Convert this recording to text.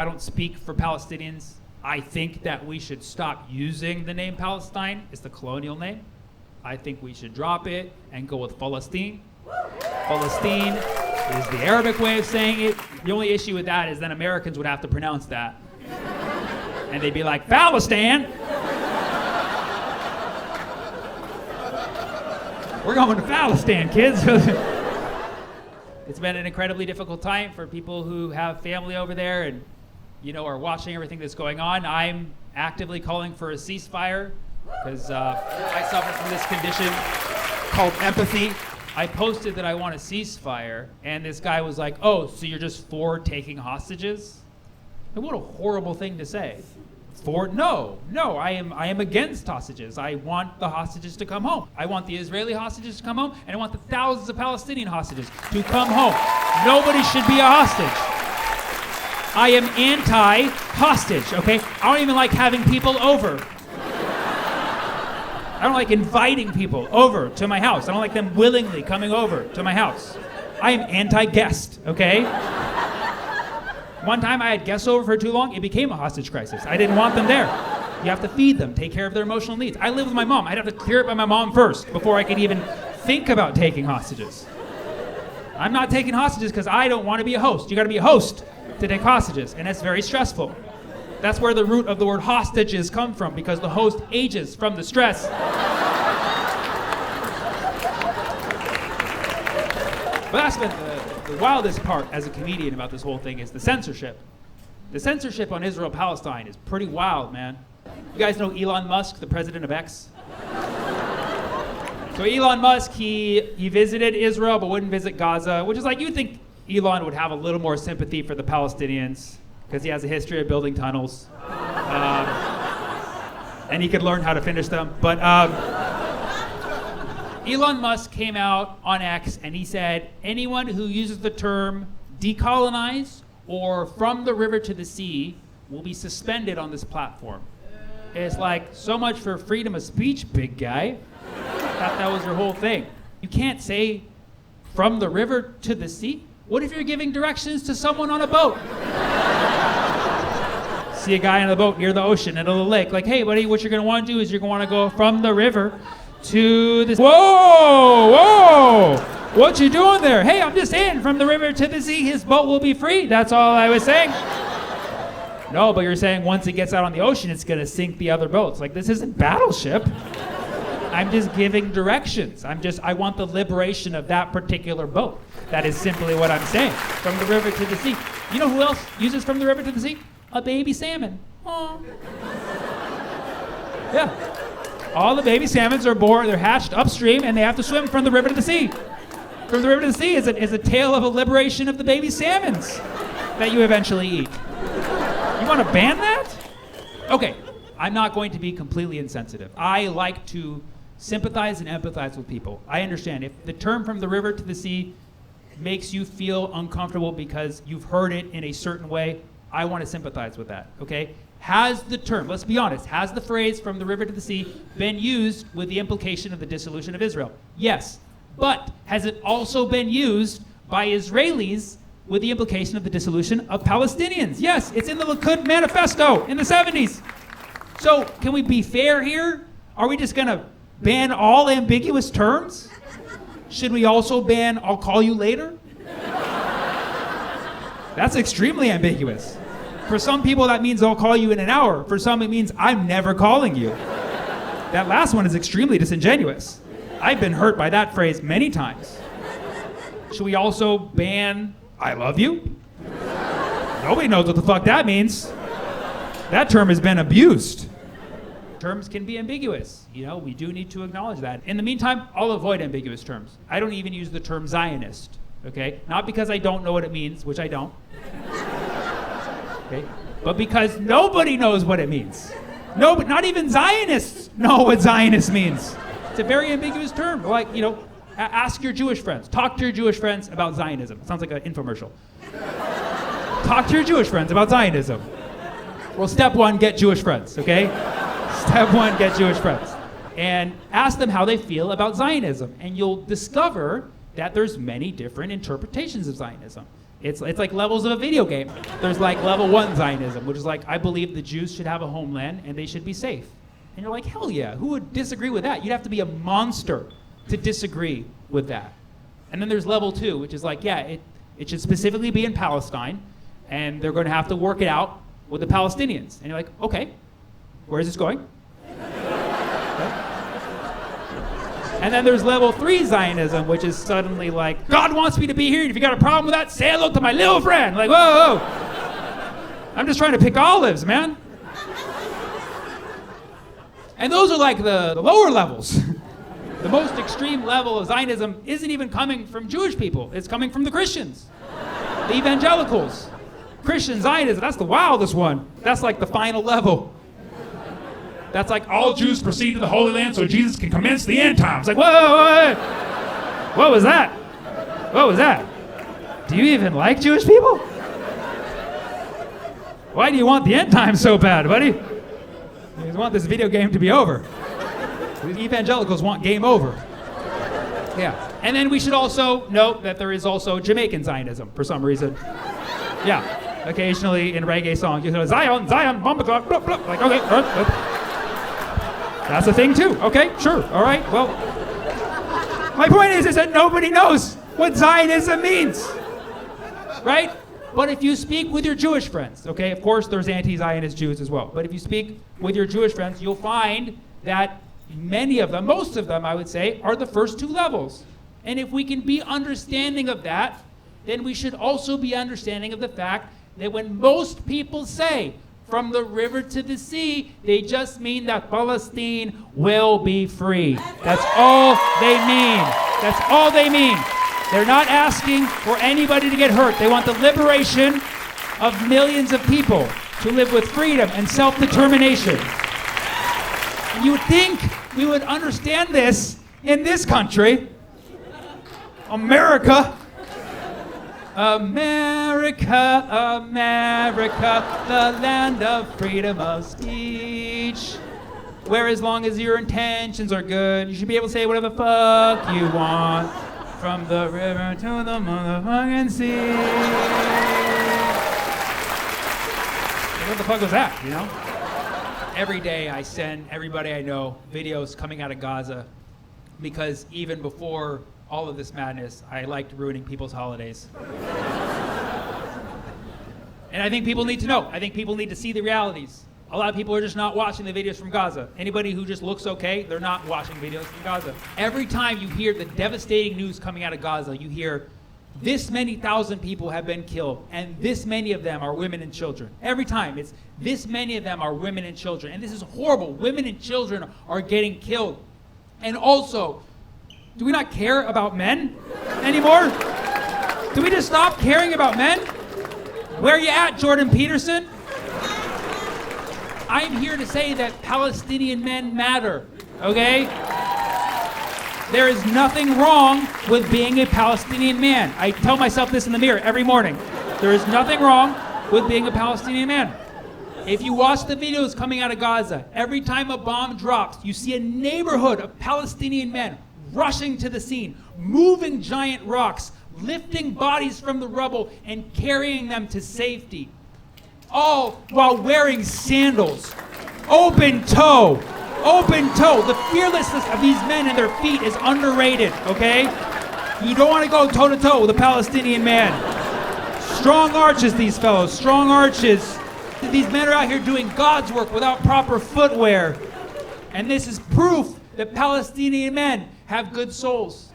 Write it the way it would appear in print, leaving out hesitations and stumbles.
don't speak for Palestinians. I think that we should stop using the name Palestine. It's the colonial name. I think we should drop it and go with Palestine. Palestine is the Arabic way of saying it. The only issue with that is then Americans would have to pronounce that. And they'd be like, Palestine! We're going to Palestine, kids. It's been an incredibly difficult time for people who have family over there and, are watching everything that's going on. I'm actively calling for a ceasefire because I suffer from this condition called empathy. I posted that I want a ceasefire, and this guy was like, oh, so you're just for taking hostages? And what a horrible thing to say. No, I am against hostages. I want the hostages to come home. I want the Israeli hostages to come home, and I want the thousands of Palestinian hostages to come home. Nobody should be a hostage. I am anti-hostage, okay? I don't even like having people over. I don't like inviting people over to my house. I don't like them willingly coming over to my house. I am anti-guest, okay? One time I had guests over for too long, it became a hostage crisis. I didn't want them there. You have to feed them, take care of their emotional needs. I live with my mom. I'd have to clear it by my mom first before I could even think about taking hostages. I'm not taking hostages because I don't want to be a host. You got to be a host to take hostages, and that's very stressful. That's where the root of the word hostages come from, because the host ages from the stress. But that's been the wildest part as a comedian about this whole thing is the censorship. The censorship on Israel-Palestine is pretty wild, man. You guys know Elon Musk, the president of X? So Elon Musk, he visited Israel but wouldn't visit Gaza, which is like, you'd think Elon would have a little more sympathy for the Palestinians because he has a history of building tunnels. And he could learn how to finish them. But Elon Musk came out on X and he said, anyone who uses the term decolonize or from the river to the sea will be suspended on this platform. It's like, so much for freedom of speech, big guy. Thought that was your whole thing. You can't say from the river to the sea? What if you're giving directions to someone on a boat? See a guy on the boat near the ocean, at a lake, like, hey buddy, what you're gonna wanna do is you're gonna wanna go from the river to the... Whoa! What you doing there? Hey, I'm just saying, from the river to the sea, his boat will be free. That's all I was saying. No, but you're saying once it gets out on the ocean, it's gonna sink the other boats. Like, this isn't Battleship. I'm just giving directions. I want the liberation of that particular boat. That is simply what I'm saying. From the river to the sea. You know who else uses from the river to the sea? A baby salmon. Aww. Yeah. All the baby salmons are born, they're hatched upstream, and they have to swim from the river to the sea. From the river to the sea is a tale of a liberation of the baby salmons that you eventually eat. You want to ban that? Okay, I'm not going to be completely insensitive. I like to sympathize and empathize with people. I understand. If the term from the river to the sea makes you feel uncomfortable because you've heard it in a certain way, I want to sympathize with that, okay? Has the term, let's be honest, has the phrase from the river to the sea been used with the implication of the dissolution of Israel? Yes. But has it also been used by Israelis with the implication of the dissolution of Palestinians? Yes, it's in the Likud manifesto in the 70s. So can we be fair here? Are we just gonna ban all ambiguous terms? Should we also ban I'll call you later? That's extremely ambiguous. For some people that means I'll call you in an hour. For some it means I'm never calling you. That last one is extremely disingenuous. I've been hurt by that phrase many times. Should we also ban I love you? Nobody knows what the fuck that means. That term has been abused. Terms can be ambiguous. We do need to acknowledge that. In the meantime, I'll avoid ambiguous terms. I don't even use the term Zionist, okay? Not because I don't know what it means, which I don't. Okay? But because nobody knows what it means. No, but not even Zionists know what Zionist means. It's a very ambiguous term. Like, ask your Jewish friends. Talk to your Jewish friends about Zionism. It sounds like an infomercial. Talk to your Jewish friends about Zionism. Well, step one, get Jewish friends, okay? Step one, get Jewish friends. And ask them how they feel about Zionism. And you'll discover that there's many different interpretations of Zionism. It's like levels of a video game. There's like level 1 Zionism, which is like, I believe the Jews should have a homeland and they should be safe. And you're like, hell yeah, who would disagree with that? You'd have to be a monster to disagree with that. And then there's level 2, which is like, yeah, it should specifically be in Palestine, and they're going to have to work it out with the Palestinians. And you're like, okay, where is this going? And then there's level 3 Zionism, which is suddenly like, God wants me to be here, and if you got a problem with that, say hello to my little friend. Like, whoa, whoa. I'm just trying to pick olives, man. And those are like the lower levels. The most extreme level of Zionism isn't even coming from Jewish people. It's coming from the Christians, the evangelicals. Christian Zionism, that's the wildest one. That's like the final level. That's like all Jews proceed to the Holy Land so Jesus can commence the end times. Like, whoa, whoa, whoa. What was that? What was that? Do you even like Jewish people? Why do you want the end times so bad, buddy? You just want this video game to be over. The evangelicals want game over. Yeah. And then we should also note that there is also Jamaican Zionism for some reason. Yeah. Occasionally in reggae songs, you hear Zion, Zion, bumba, blah, blah, blah. Like, okay, that's a thing too. Okay, sure. All right. Well, my point is that nobody knows what Zionism means, right? But if you speak with your Jewish friends, okay, of course there's anti-Zionist Jews as well, but if you speak with your Jewish friends, you'll find that many of them, most of them, I would say, are the first 2 levels. And if we can be understanding of that, then we should also be understanding of the fact that when most people say, from the river to the sea, they just mean that Palestine will be free. That's all they mean. That's all they mean. They're not asking for anybody to get hurt. They want the liberation of millions of people to live with freedom and self-determination. You would think we would understand this in this country, America. America, America, the land of freedom of speech. Where as long as your intentions are good, you should be able to say whatever the fuck you want. From the river to the motherfucking sea. What the fuck was that, you know? Every day I send everybody I know videos coming out of Gaza because even before all of this madness, I liked ruining people's holidays. And I think people need to know. I think people need to see the realities. A lot of people are just not watching the videos from Gaza. Anybody who just looks okay, they're not watching videos from Gaza. Every time you hear the devastating news coming out of Gaza, you hear this many thousand people have been killed, and this many of them are women and children. Every time it's this many of them are women and children. And this is horrible. Women and children are getting killed. And also, do we not care about men anymore? Do we just stop caring about men? Where are you at, Jordan Peterson? I'm here to say that Palestinian men matter, okay? There is nothing wrong with being a Palestinian man. I tell myself this in the mirror every morning. There is nothing wrong with being a Palestinian man. If you watch the videos coming out of Gaza, every time a bomb drops, you see a neighborhood of Palestinian men rushing to the scene, moving giant rocks, lifting bodies from the rubble and carrying them to safety. All while wearing sandals, open toe. The fearlessness of these men and their feet is underrated, okay? You don't want to go toe to toe with a Palestinian man. Strong arches, these fellows, strong arches. These men are out here doing God's work without proper footwear. And this is proof that Palestinian men have good souls.